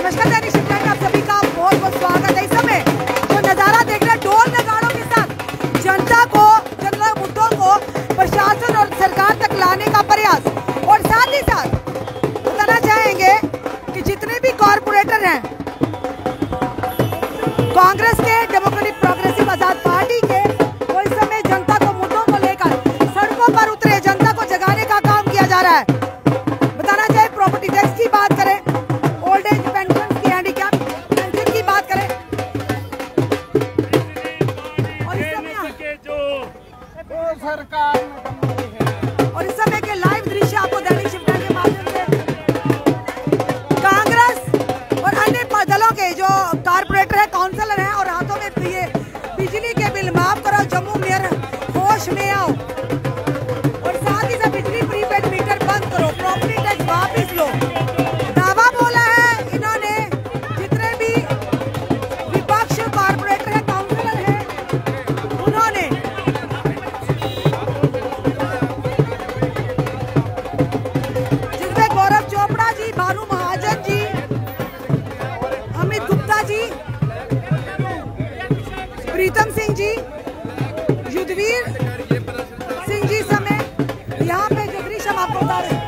नमस्कार दैनिक शिवराज में आप सभी का बहुत बहुत स्वागत है। इस समय जो नजारा देख रहे हैं ढोल नगाड़ों के साथ जनता को जनता मुद्दों को प्रशासन और सरकार तक लाने का प्रयास, और साथ ही साथ बताना चाहेंगे कि जितने भी कॉरपोरेटर हैं कांग्रेस के, डेमोक्रेटिक प्रोग्रेसिव आजाद पार्टी के, वो इस समय जनता को मुद्दों को लेकर सड़कों पर उतरे, जनता को जगाने का काम किया जा रहा है। बताना चाहे प्रॉपर्टी टैक्स की बात करें, ओल्ड एज पेंशन की, हैंडीकैप पेंशन की बात करें, और इस समय और इस समय के लाइव दृश्य आपको दैनिक शिवराज के माध्यम से कांग्रेस और अन्य दलों के जो कारपोरेटर है, काउंसलर हैं, और हाथों में ये बिजली के बिल माफ करो, जम्मू मेयर होश में आओ, और साथ ही साथ बिजली प्रीपेड मीटर बंद करो, प्रॉपर्टी टैक्स वापिस लो। दावा बोला है इन्होंने, जितने भी विपक्ष कारपोरेटर है, काउंसलर है, उन्होंने जिसमें गौरव चोपड़ा जी, भानु महाजन जी, अमित गुप्ता जी, प्रीतम सिंह जी, युद्धवीर सिंह जी समेत यहाँ पे जो दृश्य हम आपको बता रहे हैं,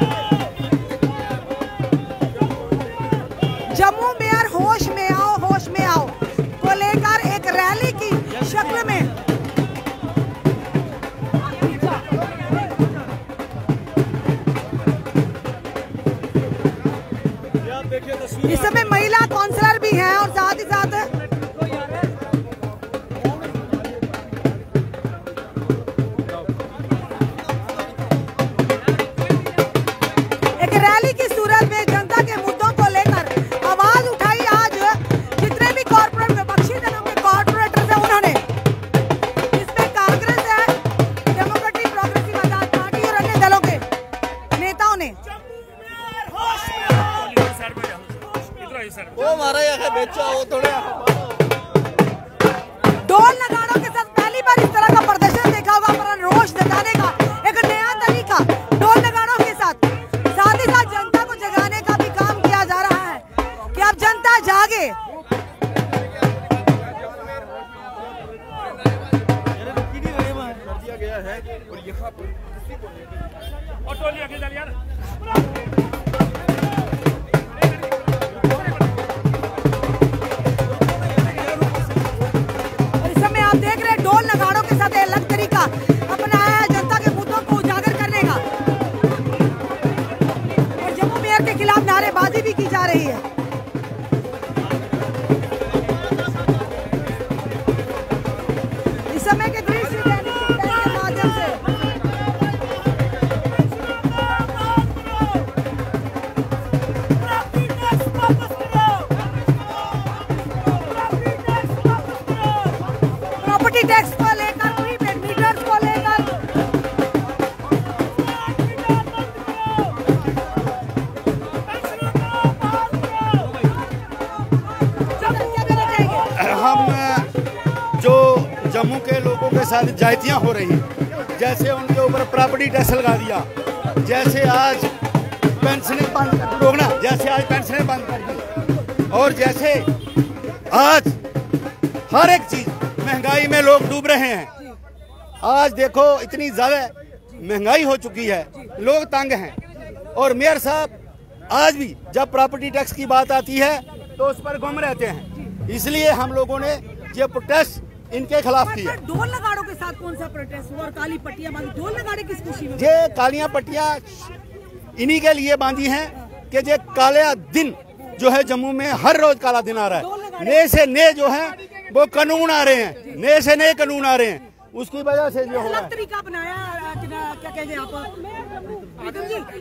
जम्मू मेयर होश में आओ को लेकर एक रैली की शक्ल में इस समय महिला काउंसलर भी हैं, और साथ ही साथ एक रैली की सूरत में जनता के मुद्दों को लेकर आवाज उठाई। आज जितने भी कॉर्पोरेट विपक्षी दलों के कॉर्पोरेटर्स हैं, उन्होंने, इसमें कांग्रेस है, डेमोक्रेटिक प्रोग्रेसिव आजाद पार्टी और अन्य दलों के नेताओं ने वो हमारा यहाँ बेचा वो थोड़े ढोल नगाड़ों के साथ पहली बार इस तरह का प्रदर्शन देखा होगा, अपना रोष जताने का एक नया तरीका ढोल नगाड़ों के साथ ही साथ जनता को जगाने का भी काम किया जा रहा है कि अब जनता जागे। गया है और यहाँ पर आप देख रहे हैं ढोल नगाड़ों के साथ अलग तरीका अपनाया है जनता के मुद्दों को उजागर करने का, और जम्मू मेयर के खिलाफ नारेबाजी भी की जा रही है। इस समय के दृश्य के माध्यम से प्रॉपर्टी टैक्स को लेकर, प्रीपेड मीटर्स को लेकर हम जो जम्मू के लोगों के साथ जायतियाँ हो रही हैं, जैसे उनके ऊपर प्रॉपर्टी टैक्स लगा दिया, जैसे आज पेंशनें बंद कर लोग ना, जैसे आज पेंशनें बंद कर दी, और जैसे आज हर एक चीज महंगाई में लोग डूब रहे हैं। आज देखो इतनी ज्यादा महंगाई हो चुकी है, लोग तंग हैं, और मेयर साहब आज भी जब प्रॉपर्टी टैक्स की बात आती है तो उस पर गुम रहते हैं। इसलिए हम लोगों ने ये प्रोटेस्ट इनके खिलाफ किया। ढोल नगाड़ों के साथ कौन सा प्रोटेस्ट हुआ, और काली पट्टियां बांधी, ढोल नगाड़े किस खुशी में? ये कालियां पट्टियां इन्हीं के लिए बांधी हैं कि ये काला दिन जो है जम्मू में हर रोज काला दिन आ रहा है, नए से नए जो है वो कानून आ रहे हैं, नए से नए कानून आ रहे हैं, उसकी वजह से जो अलग तरीका अपनाया, क्या कहेंगे आप,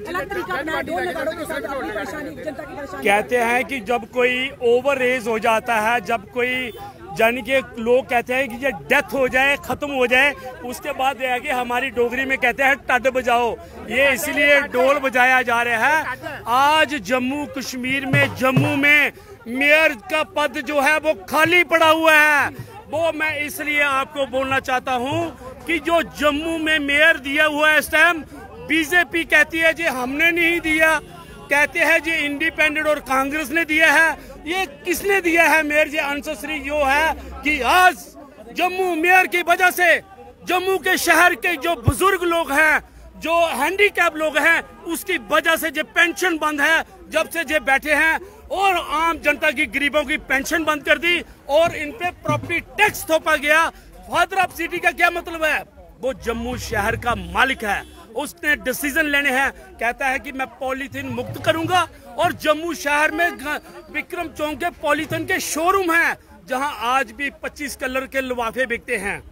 अलग तरीका अपनाया ढोल नगाड़ों के साथ अपनी परेशानी, जनता की परेशानी। कहते हैं कि जब कोई ओवर एज हो जाता है, जब कोई यानी कि लोग कहते हैं कि ये डेथ हो जाए, खत्म हो जाए, उसके बाद यह है कि हमारी डोगरी में कहते हैं टड बजाओ, ये इसलिए ढोल बजाया जा रहा है। आज जम्मू कश्मीर में, जम्मू में मेयर का पद जो है वो खाली पड़ा हुआ है। वो मैं इसलिए आपको बोलना चाहता हूं कि जो जम्मू में मेयर दिया हुआ है इस टाइम, बीजेपी कहती है जी हमने नहीं दिया, कहते हैं जी इंडिपेंडेंट और कांग्रेस ने दिया है। ये किसने दिया है? मेयर जी आंसर श्री यो है कि आज जम्मू मेयर की वजह से जम्मू के शहर के जो बुजुर्ग लोग हैं, जो हैंडीकैप लोग हैं, उसकी वजह से जो पेंशन बंद है, जब से जो बैठे हैं और आम जनता की गरीबों की पेंशन बंद कर दी और इन पे प्रॉपर्टी टैक्स थोपा गया। फादर ऑफ सिटी का क्या मतलब है? वो जम्मू शहर का मालिक है, उसने डिसीजन लेने हैं। कहता है कि मैं पॉलीथीन मुक्त करूंगा और जम्मू शहर में विक्रम चौक के पॉलीथीन के शोरूम हैं जहां आज भी 25 कलर के लिफाफे बिकते हैं।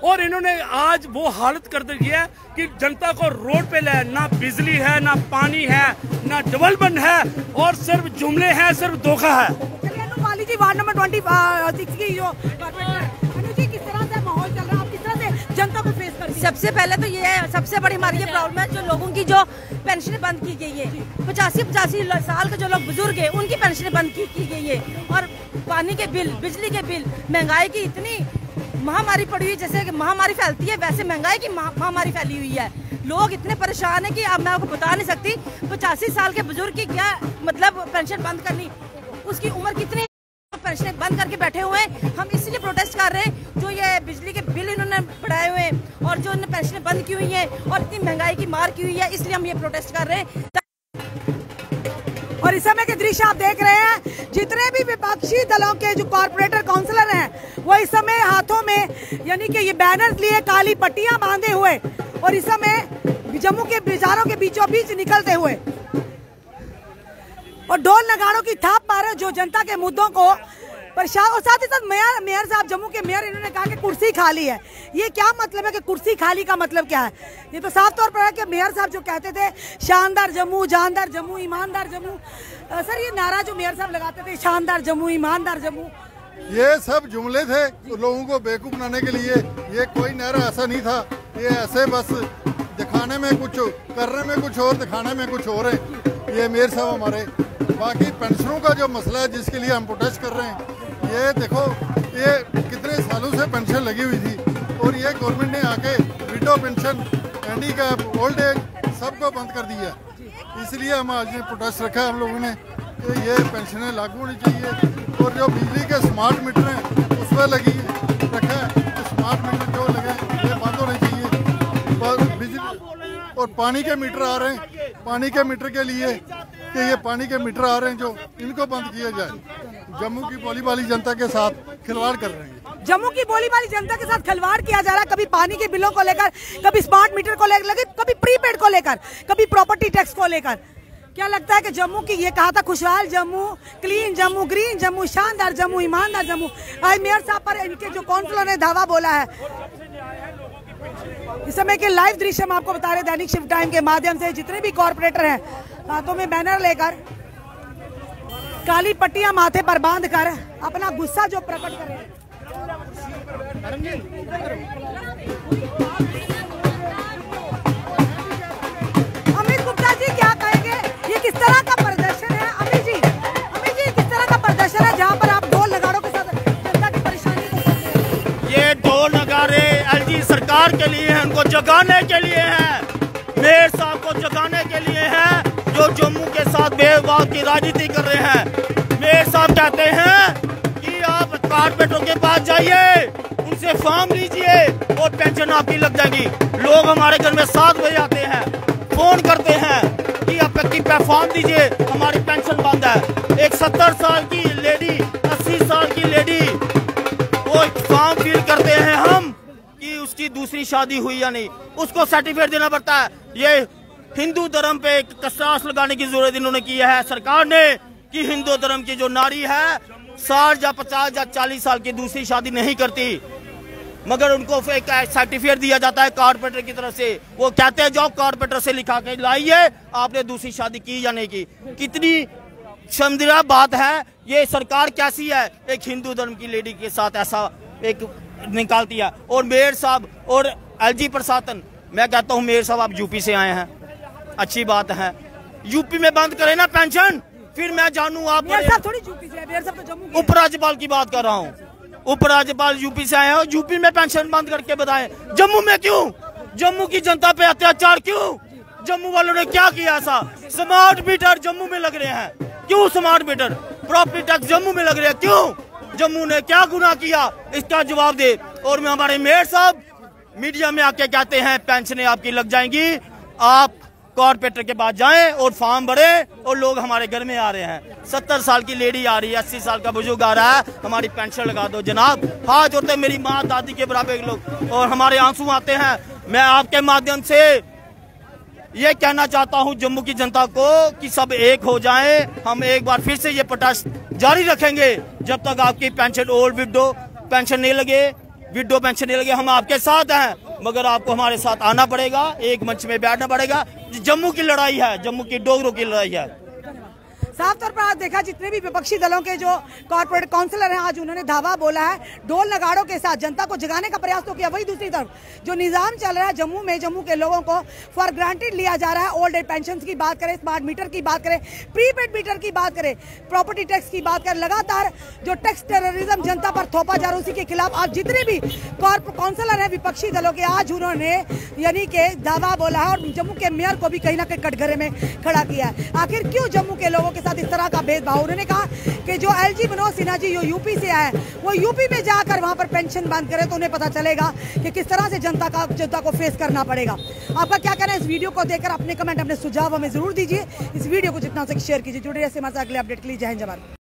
और इन्होंने आज वो हालत कर दी है कि जनता को रोड पे लाए, ना बिजली है, ना पानी है, ना डेवलपमेंट है और सिर्फ जुमले हैं, सिर्फ धोखा है। जी वार्ड नंबर 26 की जो जी किस तरह से माहौल चल रहा है, आप किस तरह से जनता को फेस कर? सबसे पहले तो ये है, सबसे बड़ी हमारी ये प्रॉब्लम है जो लोगों की जो पेंशन बंद की गई है। 85 साल के जो लोग बुजुर्ग हैं उनकी पेंशन बंद की गई है। और पानी के बिल, बिजली के बिल, महंगाई की इतनी महामारी पड़ी हुई, जैसे कि महामारी फैलती है वैसे महंगाई की महामारी फैली हुई है। लोग इतने परेशान है कि अब मैं आपको बता नहीं सकती। 85 साल के बुजुर्ग की क्या मतलब पेंशन बंद करनी, उसकी उम्र कितनी, पेंशन बंद करके बैठे हुए हैं। हम इसलिए प्रोटेस्ट कर रहे हैं जो ये बिजली के बिल इन्होंने बढ़ाए हुए हैं और जो इन्होंने पेंशन बंद की हुई है और इतनी महंगाई की मार की हुई है, इसलिए हम ये प्रोटेस्ट कर रहे हैं। और इस समय के दृश्य आप देख रहे हैं, जितने भी विपक्षी दलों के जो कॉर्पोरेटर काउंसलर हैं वो इस समय हाथों में यानी कि ये बैनर्स लिए काली पट्टियां बांधे हुए और इस समय जम्मू के बाजारों के बीचों बीच निकलते हुए और ढोल नगाड़ों की थाप मारे जो जनता के मुद्दों को परेशान। और साथ ही साथ मेयर साहब, जम्मू के मेयर, इन्होंने कहा कि कुर्सी खाली है। ये क्या मतलब है कि कुर्सी खाली का मतलब क्या है? ये तो साफ तौर पर है कि मेयर साहब जो कहते थे शानदार जम्मू, जानदार जम्मू, ईमानदार जम्मू, सर ये नारा जो मेयर साहब लगाते थे शानदार जम्मू, ईमानदार जम्मू, ये सब जुमले थे लोगों को बेवकूफ बनाने के लिए। ये कोई नारा ऐसा नहीं था, ये ऐसे बस दिखाने में कुछ, करने में कुछ और, दिखाने में कुछ और है ये मेयर साहब हमारे। बाकी पेंशनों का जो मसला है जिसके लिए हम प्रोटेस्ट कर रहे हैं, ये देखो ये कितने सालों से पेंशन लगी हुई थी और ये गवर्नमेंट ने आके window pension, handicap, old age सबको बंद कर दिया। इसलिए हम आज ने प्रोटेस्ट रखा है हम लोगों ने कि ये पेंशनें लागू होनी चाहिए। और जो बिजली के स्मार्ट मीटर हैं उस पर लगी रखा है, तो स्मार्ट मीटर जो लगे ये बंद होने चाहिए। और बिजली और पानी के मीटर आ रहे हैं, पानी के मीटर के लिए कि ये पानी के मीटर आ रहे हैं जो इनको बंद किया जाए। जम्मू की भोली भाली जनता के साथ खिलवाड़ कर रहे हैं। जम्मू की भोली भाली जनता के साथ खिलवाड़ किया जा रहा है, कभी पानी के बिलों को लेकर, कभी स्मार्ट मीटर को लेकर, कभी प्रीपेड को लेकर, कभी प्रॉपर्टी टैक्स को लेकर। क्या लगता है कि जम्मू की, ये कहा था खुशहाल जम्मू, क्लीन जम्मू, ग्रीन जम्मू, शानदार जम्मू, ईमानदार जम्मू, आज मेयर साहब पर इनके जो काउंसलर ने धावा बोला है। इस समय के लाइव दृश्य हम आपको बता रहे दैनिक शिफ्ट टाइम के माध्यम से, जितने भी कॉर्पोरेटर हैं हाथों में बैनर लेकर, काली पट्टियां माथे पर बांध कर अपना गुस्सा जो प्रकट कर रहे हैं। अमित गुप्ता जी क्या कहेंगे, ये किस तरह का प्रदर्शन है? अमित जी किस तरह का प्रदर्शन है जहां पर आप ढोल नगाड़ों के साथ जनता की परेशानी को सुन रहे हैं? ये ढोल नगाड़े एलजी सरकार के लिए हैं, उनको जगाने के लिए हैं, मेयर साहब को जगाने के लिए हैं जो जम्मू के साथ भेदभाव की राजनीति कर रहे हैं। मेयर साहब कहते हैं कि आप कॉर्पोरेटरों के पास जाइए, उनसे फॉर्म लीजिए और पेंशन आपकी लग जाएगी। लोग हमारे घर में 7 बजे आते हैं, फोन करते हैं कि आप फॉर्म दीजिए, हमारी पेंशन बंद है। एक 70 साल की लेडी, 80 साल की लेडी, वो फॉर्म फिल करते हैं हम कि उसकी दूसरी शादी हुई या नहीं, उसको सर्टिफिकेट देना पड़ता है। ये हिंदू धर्म पे कसास लगाने की जरूरत इन्होंने की है सरकार ने कि हिंदू धर्म की जो नारी है 60 या 50 या 40 साल की दूसरी शादी नहीं करती, मगर उनको एक सर्टिफिकेट दिया जाता है कॉर्पोरेटर की तरफ से। वो कहते हैं जाओ कॉर्पोरेटर से लिखा के लाइए आपने दूसरी शादी की या नहीं की। कितनी शर्मनाक बात है, ये सरकार कैसी है, एक हिंदू धर्म की लेडी के साथ ऐसा एक निकालती है। और मेयर साहब और एलजी प्रशासन, मैं कहता हूँ मेयर साहब आप यूपी से आए हैं, अच्छी बात है, यूपी में बंद करें ना पेंशन, फिर मैं जानू आप थोड़ी यूपी से, मेयर साहब तो जम्मू के। उपराज्यपाल की बात कर रहा हूँ, उपराज्यपाल यूपी से आए हैं, यूपी में पेंशन बंद करके बताएं, जम्मू में क्यों? जम्मू की जनता पे अत्याचार क्यों? जम्मू वालों ने क्या किया ऐसा? स्मार्ट मीटर जम्मू में लग रहे हैं, क्यों smart meter? Property tax Jammu में लग रहे हैं, क्यों? जम्मू ने क्या गुनाह किया? इसका जवाब दे। और मैं हमारे मेयर साहब मीडिया में आके कहते हैं पेंशनें आपकी लग जाएंगी, आप कॉर्पोरेटर के पास जाएं और फॉर्म भरे, और लोग हमारे घर में आ रहे हैं। 70 साल की लेडी आ रही है, 80 साल का बुजुर्ग आ रहा है, हमारी पेंशन लगा दो जनाब। हाथ जोड़ते मेरी माँ दादी के बराबर के लोग, और हमारे आंसू आते हैं। मैं आपके माध्यम से ये कहना चाहता हूं जम्मू की जनता को कि सब एक हो जाएं। हम एक बार फिर से ये प्रोटेस्ट जारी रखेंगे जब तक आपकी पेंशन, ओल्ड विडो पेंशन नहीं लगे, विडो पेंशन नहीं लगे। हम आपके साथ हैं, मगर आपको हमारे साथ आना पड़ेगा, एक मंच में बैठना पड़ेगा। जम्मू की लड़ाई है, जम्मू की डोगरों की लड़ाई है। साफ तौर पर आज देखा जितने भी विपक्षी दलों के जो कॉर्पोरेट काउंसलर हैं, आज उन्होंने धावा बोला है, ढोल नगाड़ों के साथ जनता को जगाने का प्रयास तो किया। वही दूसरी तरफ जो निजाम चल रहा है जम्मू में, जम्मू के लोगों को फॉर ग्रांटेड लिया जा रहा है। ओल्ड एज पेंशन की बात करें, स्मार्ट मीटर की बात करें, प्रीपेड मीटर की बात करें, प्रॉपर्टी टैक्स की बात करें, लगातार जो टैक्स टेररिज्म जनता पर थोपा जा रहा है, उसी के खिलाफ आज जितने भी काउंसलर हैं विपक्षी दलों के, आज उन्होंने यानी कि दावा बोला है, और जम्मू के मेयर को भी कहीं ना कहीं कटघरे में खड़ा किया है। आखिर क्यों जम्मू के लोगों के साथ इस तरह का भेदभाव? उन्होंने कहा कि जो एलजी मनोज सिन्हा जी जो यूपी से आए, वो यूपी में जाकर वहां पर पेंशन बंद करे तो उन्हें पता चलेगा कि किस तरह से जनता को फेस करना पड़ेगा। आपका क्या कहना है इस वीडियो को देखकर? अपने कमेंट, अपने सुझाव हमें जरूर दीजिए। इस वीडियो को जितना हो सके शेयर कीजिए। जुड़े रहिए हमारे साथ अगले अपडेट के लिए। जय हिंद, जय भारत।